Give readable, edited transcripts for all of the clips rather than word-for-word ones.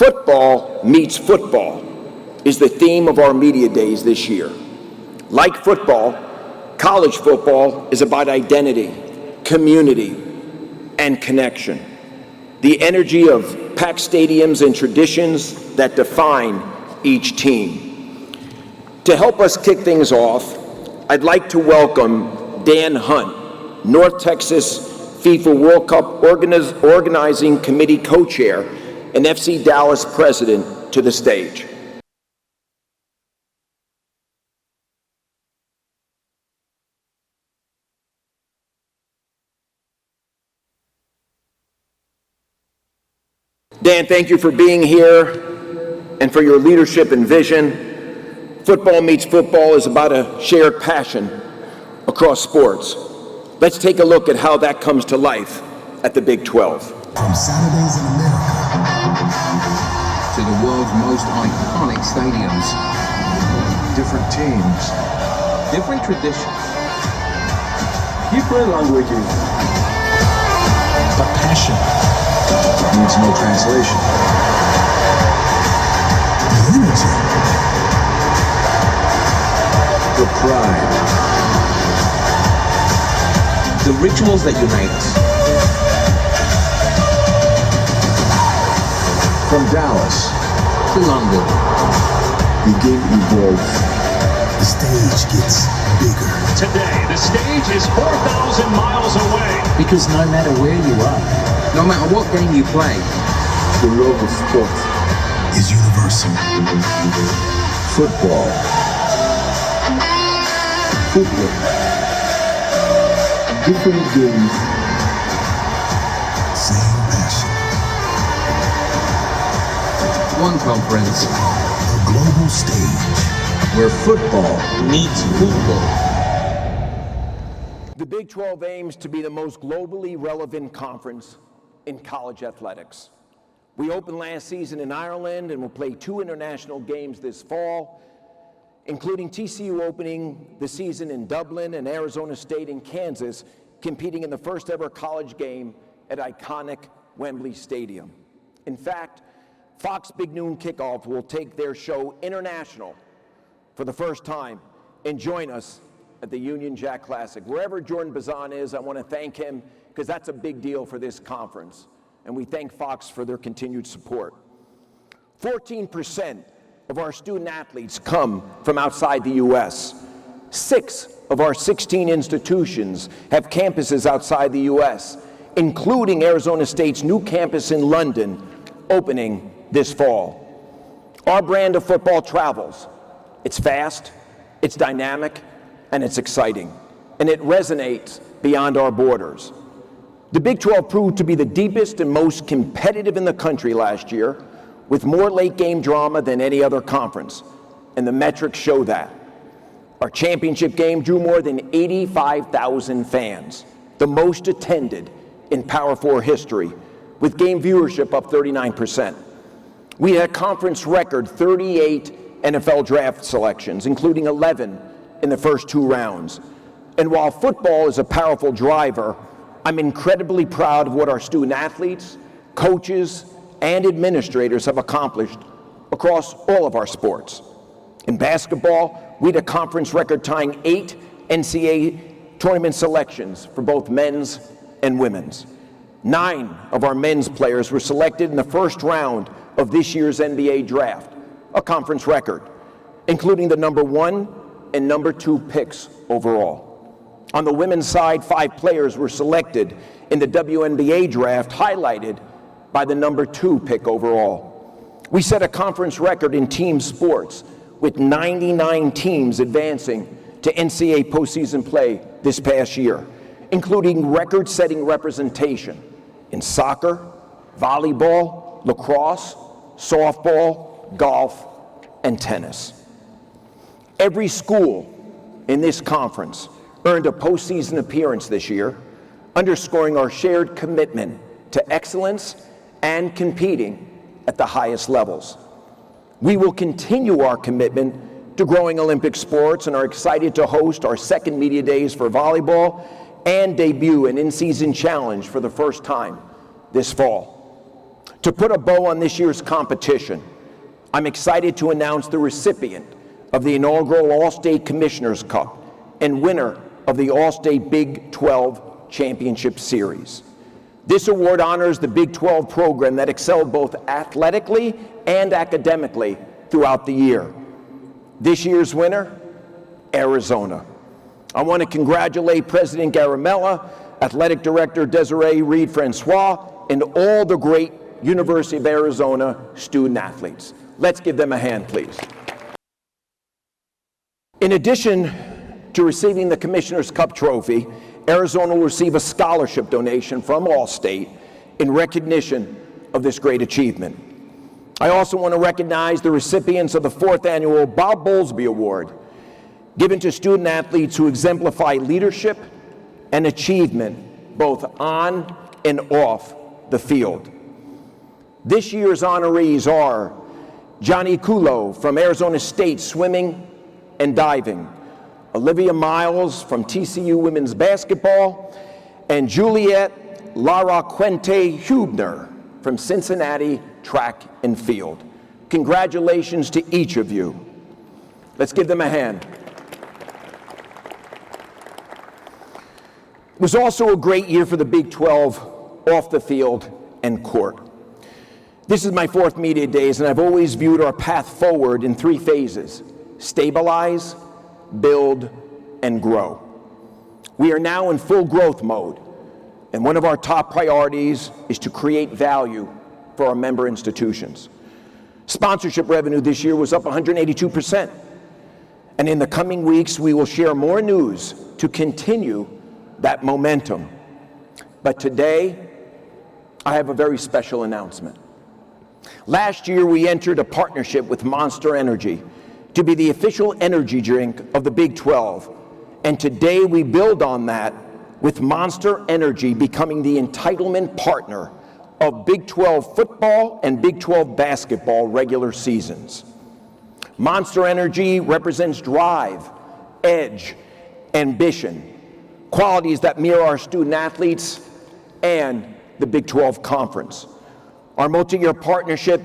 Football meets football is the theme of our media days this year. Like football, college football is about identity, community, and connection. The energy of packed stadiums and traditions that define each team. To help us kick things off, I'd like to welcome Dan Hunt, North Texas FIFA World Cup Organizing Committee Co-Chair and FC Dallas President, to the stage. Dan, thank you for being here and for your leadership and vision. Football meets football is about a shared passion across sports. Let's take a look at how that comes to life at the Big 12. From Saturdays in America to the world's most iconic stadiums. Different teams. Different traditions. Different languages. but passion. Needs no translation. The unity. The pride. The rituals that unite us. From Dallas To London. the game evolves. The stage gets bigger. Today, the stage is 4,000 miles away. Because no matter where you are, No matter what game you play, The love of sport. Is universal. Football. Football. Different games. Same passion. one conference A global stage. Where football meets football. The Big 12 aims to be the most globally relevant conference in college athletics. We opened last season in Ireland and will play 2 international games this fall, including TCU opening the season in Dublin and Arizona State and Kansas competing in the first ever college game at iconic Wembley Stadium. In fact, Fox Big Noon Kickoff will take their show international for the first time and join us at the Union Jack Classic. Wherever Jordan Bazan is, I want to thank him because that's a big deal for this conference. And we thank Fox for their continued support. 14% of our student athletes come from outside the U.S. 6 of our 16 institutions have campuses outside the U.S., including Arizona State's new campus in London, opening this fall. Our brand of football travels. It's fast, it's dynamic, and it's exciting. And it resonates beyond our borders. The Big 12 proved to be the deepest and most competitive in the country last year, with more late game drama than any other conference. And the metrics show that. Our championship game drew more than 85,000 fans, the most attended in Power 4 history, with game viewership up 39%. We had a conference record 38 NFL draft selections, including 11 in the first 2 rounds. And while football is a powerful driver, I'm incredibly proud of what our student athletes, coaches, and administrators have accomplished across all of our sports. In basketball, we had a conference record tying 8 NCAA tournament selections for both men's and women's. 9 of our men's players were selected in the first round of this year's NBA draft, a conference record, including the number 1 and number 2 picks overall. On the women's side, 5 players were selected in the WNBA draft, highlighted by the number 2 pick overall. We set a conference record in team sports, with 99 teams advancing to NCAA postseason play this past year, including record-setting representation in soccer, volleyball, lacrosse, softball, golf, and tennis. Every school in this conference earned a postseason appearance this year, underscoring our shared commitment to excellence and competing at the highest levels. We will continue our commitment to growing Olympic sports and are excited to host our second media days for volleyball and debut an in-season challenge for the first time this fall. To put a bow on this year's competition, I'm excited to announce the recipient of the inaugural All-State Commissioner's Cup and winner of the All-State Big 12 Championship Series. This award honors the Big 12 program that excelled both athletically and academically throughout the year. This year's winner, Arizona. I want to congratulate President Garamella, Athletic Director Desiree Reed-Francois, and all the great University of Arizona student athletes. Let's give them a hand, please. In addition to receiving the Commissioner's Cup trophy, Arizona will receive a scholarship donation from All-State in recognition of this great achievement. I also want to recognize the recipients of the 4th annual Bob Bowlesby Award, given to student athletes who exemplify leadership and achievement both on and off the field. This year's honorees are Johnny Kulo from Arizona State Swimming and Diving, Olivia Miles from TCU Women's Basketball, and Juliet Lara Quente Hubner from Cincinnati Track and Field. Congratulations to each of you. Let's give them a hand. It was also a great year for the Big 12 off the field and court. This is my 4th media days, and I've always viewed our path forward in 3 phases: stabilize, build, and grow. We are now in full growth mode, and one of our top priorities is to create value for our member institutions. Sponsorship revenue this year was up 182%, and in the coming weeks we will share more news to continue that momentum. But today, I have a very special announcement. Last year, we entered a partnership with Monster Energy to be the official energy drink of the Big 12. And today, we build on that with Monster Energy becoming the entitlement partner of Big 12 football and Big 12 basketball regular seasons. Monster Energy represents drive, edge, ambition, qualities that mirror our student athletes and the Big 12 Conference. Our multi-year partnership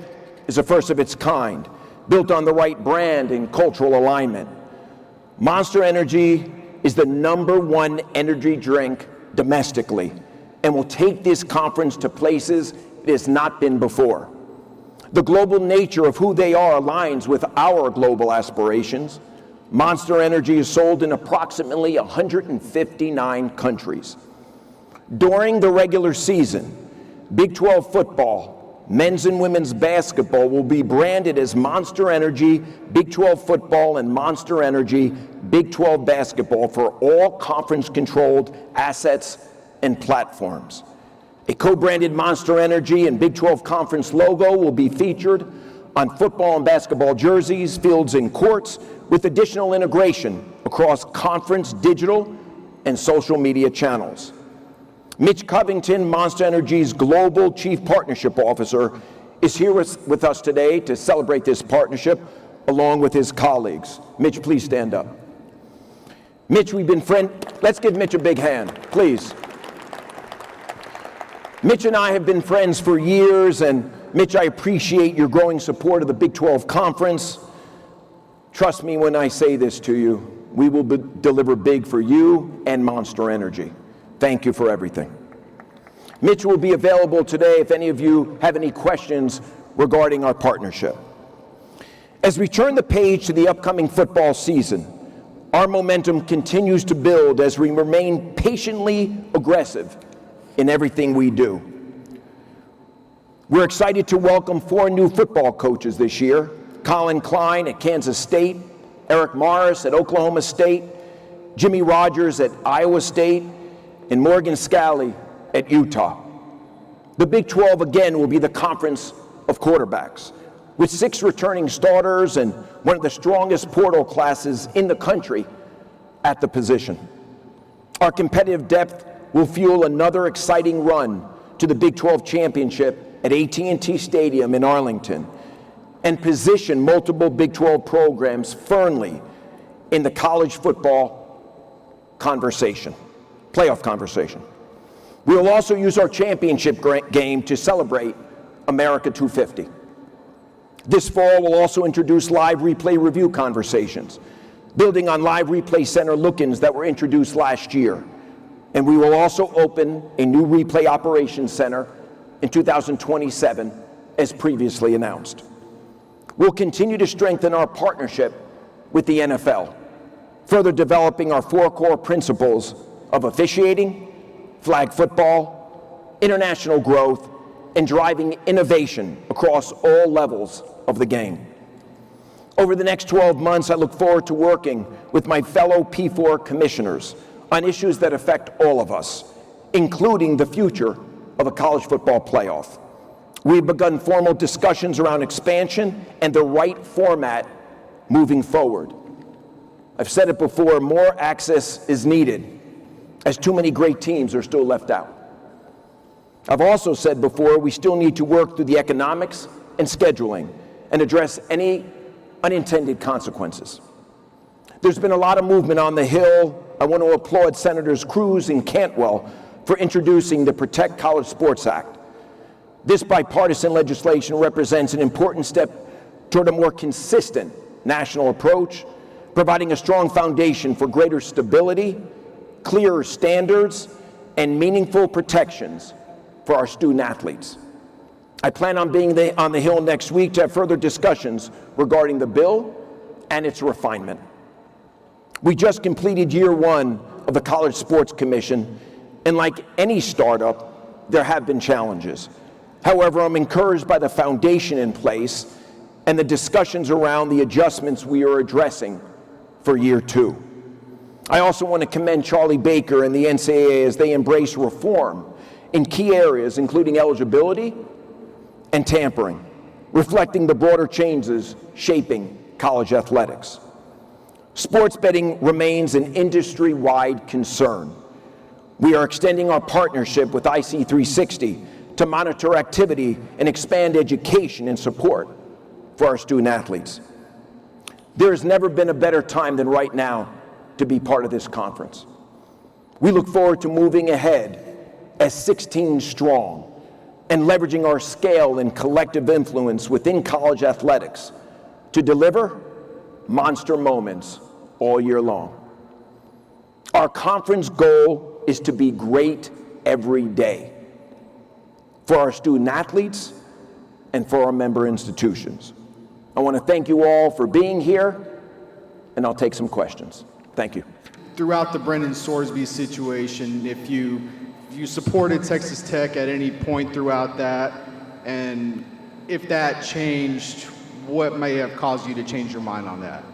is a first of its kind, built on the right brand and cultural alignment. Monster Energy is the #1 energy drink domestically and will take this conference to places it has not been before. The global nature of who they are aligns with our global aspirations. Monster Energy is sold in approximately 159 countries. During the regular season, Big 12 football, men's and women's basketball will be branded as Monster Energy Big 12 football and Monster Energy Big 12 basketball for all conference-controlled assets and platforms. A co-branded Monster Energy and Big 12 Conference logo will be featured on football and basketball jerseys, fields, and courts, with additional integration across conference digital and social media channels. Mitch Covington, Monster Energy's Global Chief Partnership Officer, is here with us today to celebrate this partnership along with his colleagues. Mitch, please stand up. Mitch, let's give Mitch a big hand, please. Mitch and I have been friends for years, and Mitch, I appreciate your growing support of the Big 12 Conference. Trust me when I say this to you, we will deliver big for you and Monster Energy. Thank you for everything. Mitch will be available today if any of you have any questions regarding our partnership. As we turn the page to the upcoming football season, our momentum continues to build as we remain patiently aggressive in everything we do. We're excited to welcome 4 new football coaches this year: Colin Klein at Kansas State, Eric Morris at Oklahoma State, Jimmy Rogers at Iowa State, and Morgan Scalley at Utah. The Big 12 again will be the conference of quarterbacks, with 6 returning starters and one of the strongest portal classes in the country at the position. Our competitive depth will fuel another exciting run to the Big 12 championship at AT&T Stadium in Arlington, and position multiple Big 12 programs firmly in the college football conversation, playoff conversation. We will also use our championship game to celebrate America 250. This fall, we'll also introduce live replay review conversations, building on live replay center look-ins that were introduced last year. And we will also open a new replay operations center in 2027, as previously announced. We'll continue to strengthen our partnership with the NFL, further developing our 4 core principles of officiating, flag football, international growth, and driving innovation across all levels of the game. Over the next 12 months, I look forward to working with my fellow P4 commissioners on issues that affect all of us, including the future of a college football playoff. We've begun formal discussions around expansion and the right format moving forward. I've said it before, more access is needed, as too many great teams are still left out. I've also said before, we still need to work through the economics and scheduling and address any unintended consequences. There's been a lot of movement on the Hill. I want to applaud Senators Cruz and Cantwell for introducing the Protect College Sports Act. This bipartisan legislation represents an important step toward a more consistent national approach, providing a strong foundation for greater stability, clearer standards, and meaningful protections for our student athletes. I plan on being on the Hill next week to have further discussions regarding the bill and its refinement. We just completed year 1 of the College Sports Commission, and like any startup, there have been challenges. However, I'm encouraged by the foundation in place and the discussions around the adjustments we are addressing for year 2. I also want to commend Charlie Baker and the NCAA as they embrace reform in key areas, including eligibility and tampering, reflecting the broader changes shaping college athletics. Sports betting remains an industry-wide concern. We are extending our partnership with IC360 to monitor activity and expand education and support for our student athletes. There has never been a better time than right now to be part of this conference. We look forward to moving ahead as 16 strong and leveraging our scale and collective influence within college athletics to deliver monster moments all year long. Our conference goal is to be great every day for our student athletes and for our member institutions. I want to thank you all for being here, and I'll take some questions. Thank you. Throughout the Brendan Sorsby situation, if you supported Texas Tech at any point throughout that, and if that changed, what may have caused you to change your mind on that?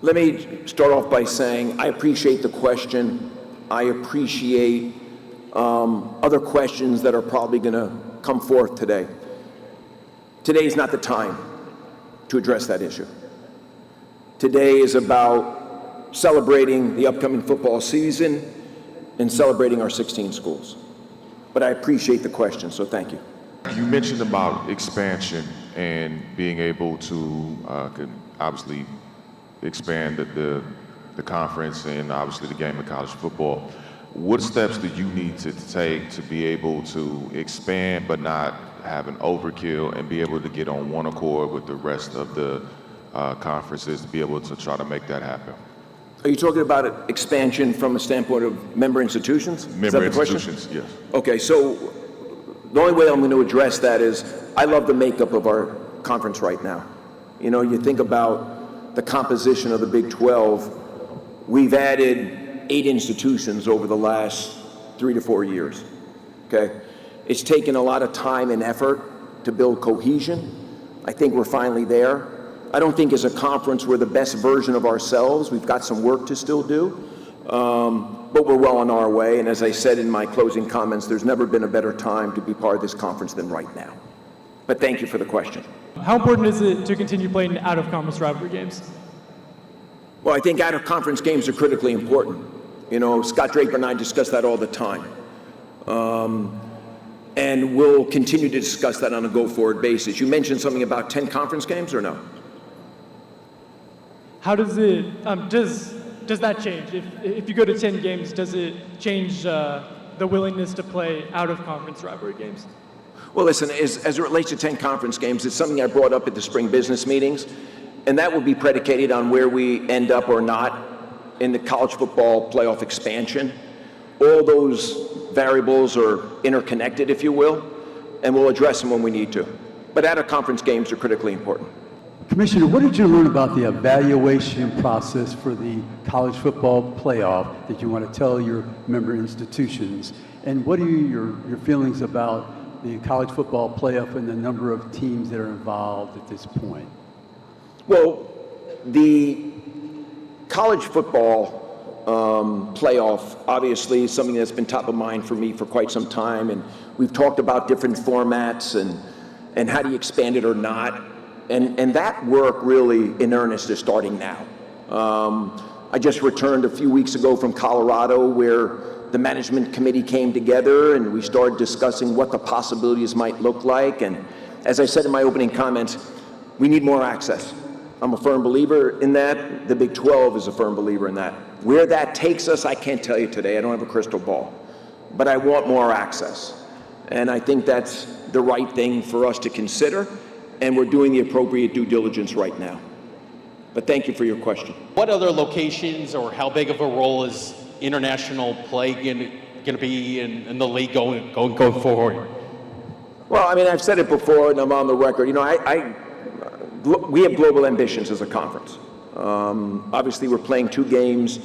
Let me start off by saying I appreciate the question. I appreciate other questions that are probably going to come forth today. Today is not the time to address that issue. Today is about celebrating the upcoming football season and celebrating our 16 schools. But I appreciate the question, so thank you. You mentioned about expansion and being able to obviously expand the conference and obviously the game of college football. What steps do you need to take to be able to expand but not have an overkill and be able to get on one accord with the rest of the conferences to be able to try to make that happen? Are you talking about expansion from a standpoint of member institutions? Member institutions, yes. Okay, so the only way I'm going to address that is I love the makeup of our conference right now. You know, you think about the composition of the Big 12, we've added 8 institutions over the last 3 to 4 years, okay? It's taken a lot of time and effort to build cohesion. I think we're finally there. I don't think as a conference we're the best version of ourselves. We've got some work to still do, but we're well on our way. And as I said in my closing comments, there's never been a better time to be part of this conference than right now. But thank you for the question. How important is it to continue playing out-of-conference rivalry games? Well, I think out-of-conference games are critically important. You know, Scott Draper and I discuss that all the time. And we'll continue to discuss that on a go-forward basis. You mentioned something about 10 conference games or no? How does it, does that change? If you go to 10 games, does it change the willingness to play out-of-conference rivalry games? Well, listen, as it relates to 10 conference games, it's something I brought up at the spring business meetings, and that will be predicated on where we end up or not in the college football playoff expansion. All those variables are interconnected, if you will, and we'll address them when we need to. But out-of-conference games are critically important. Commissioner, what did you learn about the evaluation process for the college football playoff that you want to tell your member institutions? And what are your feelings about the college football playoff and the number of teams that are involved at this point? Well, the college football playoff obviously is something that's been top of mind for me for quite some time, and we've talked about different formats and how do you expand it or not. And that work really in earnest is starting now. I just returned a few weeks ago from Colorado where the management committee came together and we started discussing what the possibilities might look like. And as I said in my opening comments, we need more access. I'm a firm believer in that. The Big 12 is a firm believer in that. Where that takes us, I can't tell you today. I don't have a crystal ball. But I want more access. And I think that's the right thing for us to consider. And we're doing the appropriate due diligence right now. But thank you for your question. What other locations or how big of a role is international play going to be in the league going forward? Well, I mean, I've said it before, and I'm on the record. You know, we have global ambitions as a conference. Obviously, we're playing 2 games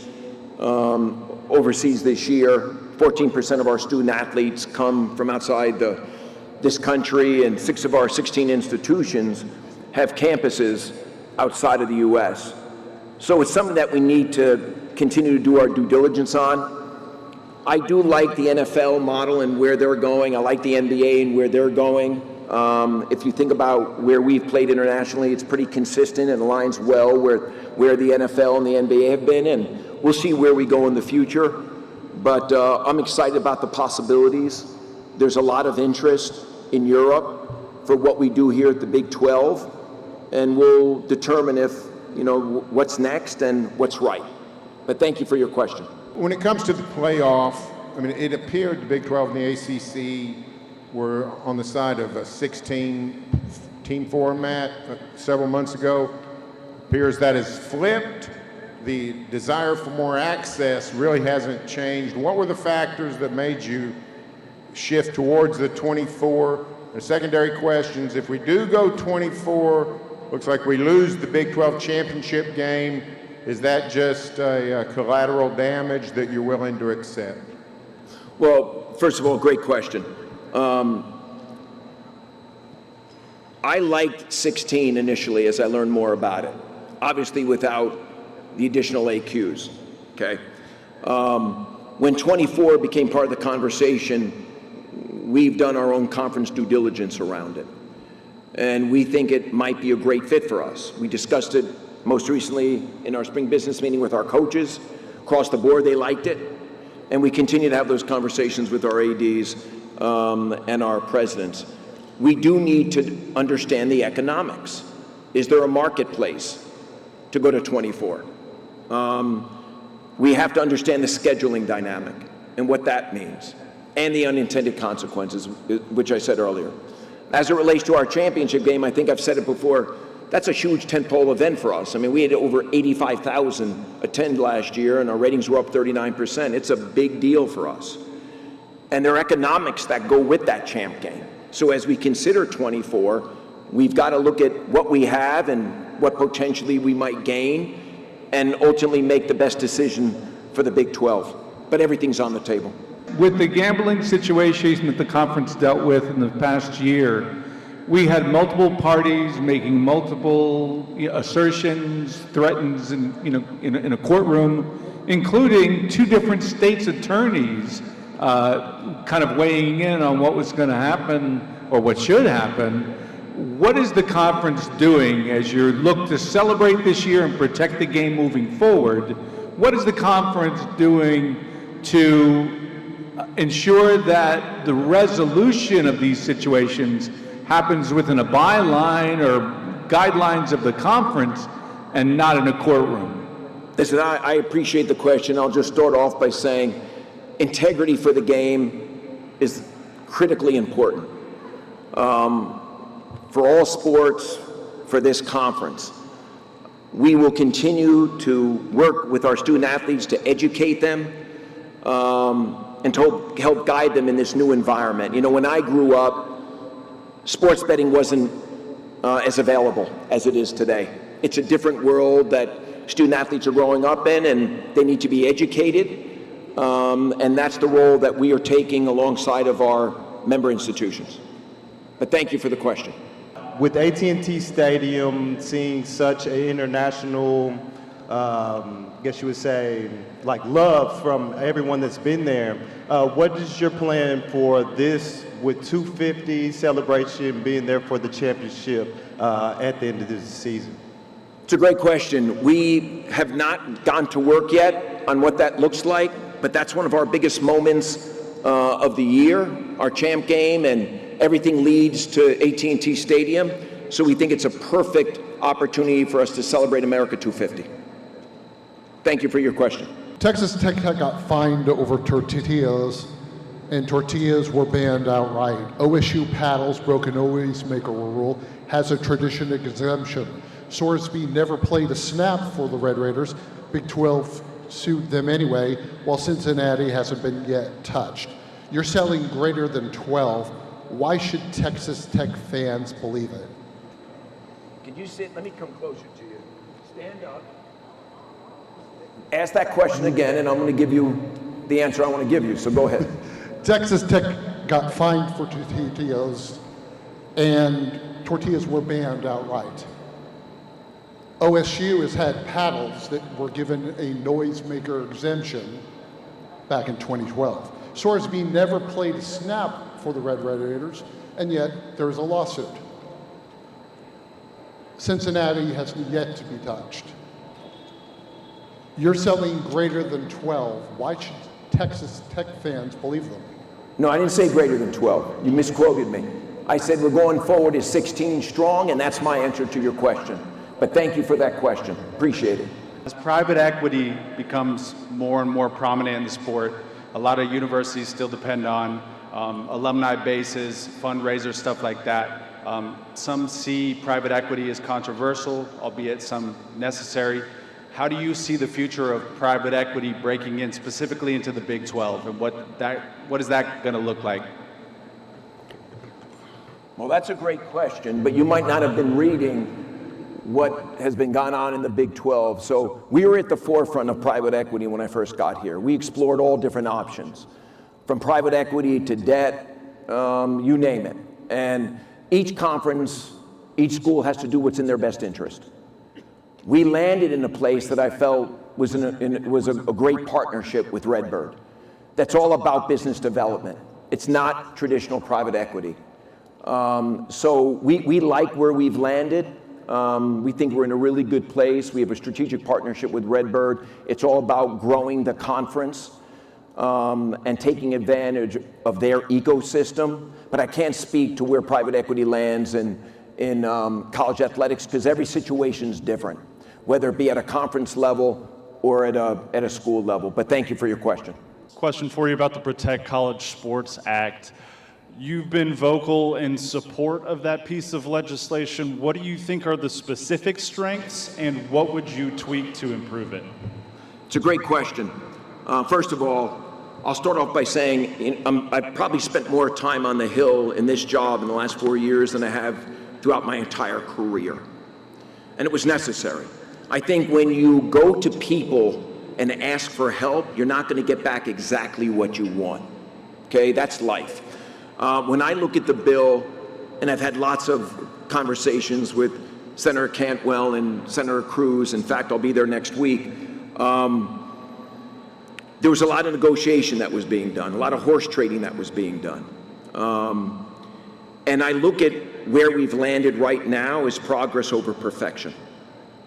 overseas this year. 14% of our student athletes come from outside this country, and 6 of our 16 institutions have campuses outside of the U.S. So it's something that we need to continue to do our due diligence on. I do like the NFL model and where they're going. I like the NBA and where they're going. If you think about where we've played internationally, it's pretty consistent and aligns well where the NFL and the NBA have been, and we'll see where we go in the future. But I'm excited about the possibilities. There's a lot of interest in Europe for what we do here at the Big 12, and we'll determine if, what's next and what's right. But thank you for your question. When it comes to the playoff, I mean, it appeared the Big 12 and the ACC were on the side of a 16-team format several months ago. Appears that has flipped. The desire for more access really hasn't changed. What were the factors that made you shift towards the 24? And secondary questions, if we do go 24, looks like we lose the Big 12 championship game. Is that just a collateral damage that you're willing to accept? Well, first of all, great question. I liked 16 initially as I learned more about it, obviously without the additional AQs, okay? When 24 became part of the conversation, we've done our own conference due diligence around it, and we think it might be a great fit for us. We discussed it most recently in our spring business meeting with our coaches. Across the board, they liked it, and we continue to have those conversations with our ADs and our presidents. We do need to understand the economics. Is there a marketplace to go to 24? We have to understand the scheduling dynamic and what that means, and the unintended consequences, which I said earlier. As it relates to our championship game, I think I've said it before, that's a huge tentpole event for us. I mean, we had over 85,000 attend last year, and our ratings were up 39%. It's a big deal for us. And there are economics that go with that champ game. So as we consider 24, we've got to look at what we have and what potentially we might gain, and ultimately make the best decision for the Big 12. But everything's on the table. With the gambling situation that the conference dealt with in the past year, we had multiple parties making multiple assertions, threats, in a courtroom, including 2 different states' attorneys kind of weighing in on what was going to happen or what should happen. What is the conference doing as you look to celebrate this year and protect the game moving forward? What is the conference doing to ensure that the resolution of these situations happens within a byline or guidelines of the conference and not in a courtroom? Listen, I appreciate the question. I'll just start off by saying integrity for the game is critically important. for all sports for this conference. We will continue to work with our student athletes to educate them and to help guide them in this new environment. You know, when I grew up, sports betting wasn't as available as it is today. It's a different world that student athletes are growing up in, and they need to be educated. And that's the role that we are taking alongside of our member institutions. But thank you for the question. With AT&T Stadium seeing such an international, guess you would say, like love from everyone that's been there, what is your plan for this with 250 celebration being there for the championship at the end of this season? It's a great question. We have not gone to work yet on what that looks like, but that's one of our biggest moments of the year, our champ game, and everything leads to AT&T Stadium. So we think it's a perfect opportunity for us to celebrate America 250. Thank you for your question. Texas Tech got fined over tortillas, and tortillas were banned outright. OSU paddles broke an noise-maker rule, has a tradition exemption. Sorsby never played a snap for the Red Raiders. Big 12 sued them anyway, while Cincinnati hasn't been yet touched. You're selling greater than 12. Why should Texas Tech fans believe it? Could you sit? Let me come closer to you. Stand up. Ask that question again, and I'm going to give you the answer I want to give you, so go ahead. Texas Tech got fined for tortillas, and tortillas were banned outright. OSU has had paddles that were given a noisemaker exemption back in 2012. Sorsby never played a snap for the Red Raiders, and yet there is a lawsuit. Cincinnati has yet to be touched. You're selling greater than 12. Why should Texas Tech fans believe them? No, I didn't say greater than 12. You misquoted me. I said we're going forward as 16 strong, and that's my answer to your question. But thank you for that question. Appreciate it. As private equity becomes more and more prominent in the sport, a lot of universities still depend on alumni bases, fundraisers, stuff like that. Some see private equity as controversial, albeit some necessary. How do you see the future of private equity breaking in specifically into the Big 12, and what is that going to look like? Well, that's a great question, but you might not have been reading what has been going on in the Big 12. So we were at the forefront of private equity when I first got here. We explored all different options, from private equity to debt, you name it. And each conference, each school has to do what's in their best interest. We landed in a place that I felt was a great partnership with Redbird. That's all about business development. It's not traditional private equity. So we like where we've landed. We think we're in a really good place. We have a strategic partnership with Redbird. It's all about growing the conference and taking advantage of their ecosystem. But I can't speak to where private equity lands in college athletics, because every situation is different, whether it be at a conference level or at a school level. But thank you for your question. Question for you about the Protect College Sports Act. You've been vocal in support of that piece of legislation. What do you think are the specific strengths, and what would you tweak to improve it? It's a great question. First of all, I'll start off by saying I've probably spent more time on the Hill in this job in the last 4 years than I have throughout my entire career. And it was necessary. I think when you go to people and ask for help, you're not going to get back exactly what you want. Okay, that's life. When I look at the bill, and I've had lots of conversations with Senator Cantwell and Senator Cruz, in fact, I'll be there next week, there was a lot of negotiation that was being done, a lot of horse trading that was being done. And I look at where we've landed right now as progress over perfection.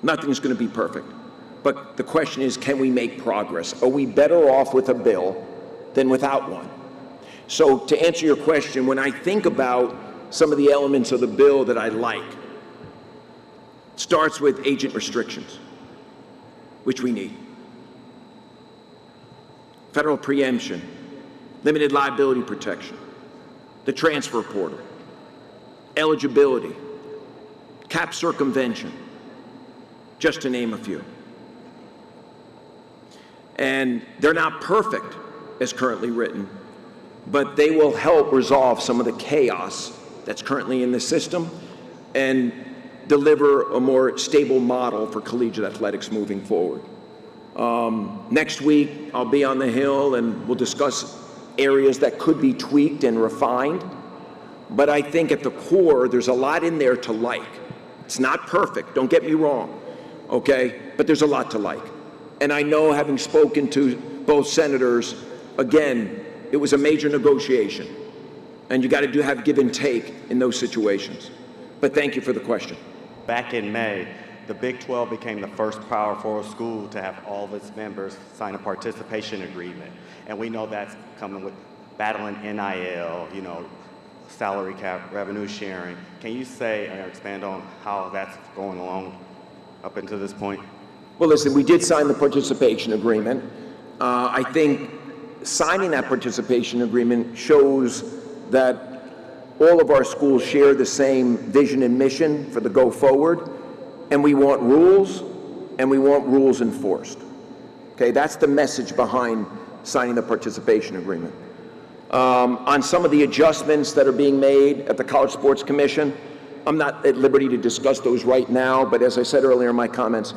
Nothing's going to be perfect. But the question is, can we make progress? Are we better off with a bill than without one? So to answer your question, when I think about some of the elements of the bill that I like, it starts with agent restrictions, which we need. Federal preemption, limited liability protection, the transfer portal, eligibility, cap circumvention, just to name a few. And they're not perfect as currently written, but they will help resolve some of the chaos that's currently in the system and deliver a more stable model for collegiate athletics moving forward. Next week, I'll be on the Hill and we'll discuss areas that could be tweaked and refined. But I think at the core, there's a lot in there to like. It's not perfect, don't get me wrong, okay? But there's a lot to like. And I know, having spoken to both senators, again, it was a major negotiation. And you got to have give and take in those situations. But thank you for the question. Back in May, the Big 12 became the first Power 4 school to have all of its members sign a participation agreement. And we know that's coming with battling NIL, you know, salary cap, revenue sharing. Can you say or expand on how that's going along up until this point? Well, listen, we did sign the participation agreement. I think signing that participation agreement shows that all of our schools share the same vision and mission for the go forward, and we want rules, and we want rules enforced. Okay, that's the message behind signing the participation agreement. On some of the adjustments that are being made at the College Sports Commission, I'm not at liberty to discuss those right now, but as I said earlier in my comments,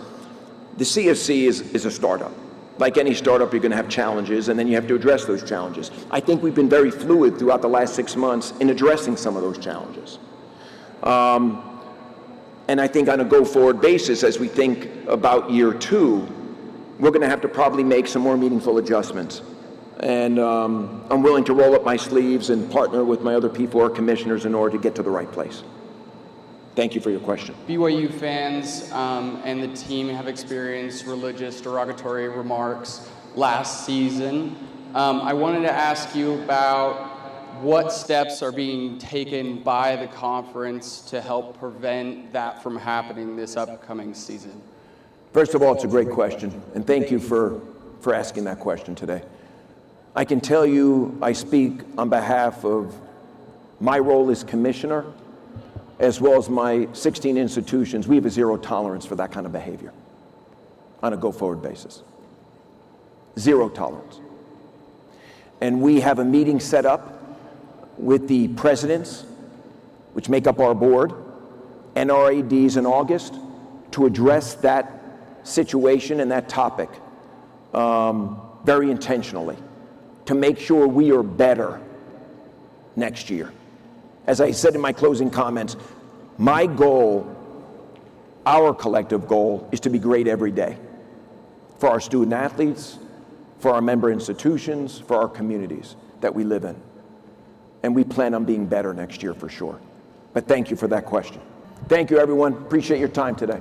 the CSC is a startup. Like any startup, you're going to have challenges, and then you have to address those challenges. I think we've been very fluid throughout the last 6 months in addressing some of those challenges. And I think on a go-forward basis, as we think about year 2, we're going to have to probably make some more meaningful adjustments. And I'm willing to roll up my sleeves and partner with my other P4 commissioners in order to get to the right place. Thank you for your question. BYU fans and the team have experienced religious derogatory remarks last season. I wanted to ask you about what steps are being taken by the conference to help prevent that from happening this upcoming season. First of all, it's a great question, and thank you for asking that question today. I can tell you I speak on behalf of my role as commissioner, as well as my 16 institutions. We have a zero tolerance for that kind of behavior on a go-forward basis. Zero tolerance. And we have a meeting set up with the presidents, which make up our board, and our ADs in August to address that situation and that topic very intentionally, to make sure we are better next year. As I said in my closing comments, my goal, our collective goal, is to be great every day for our student athletes, for our member institutions, for our communities that we live in. And we plan on being better next year for sure. But thank you for that question. Thank you, everyone. Appreciate your time today.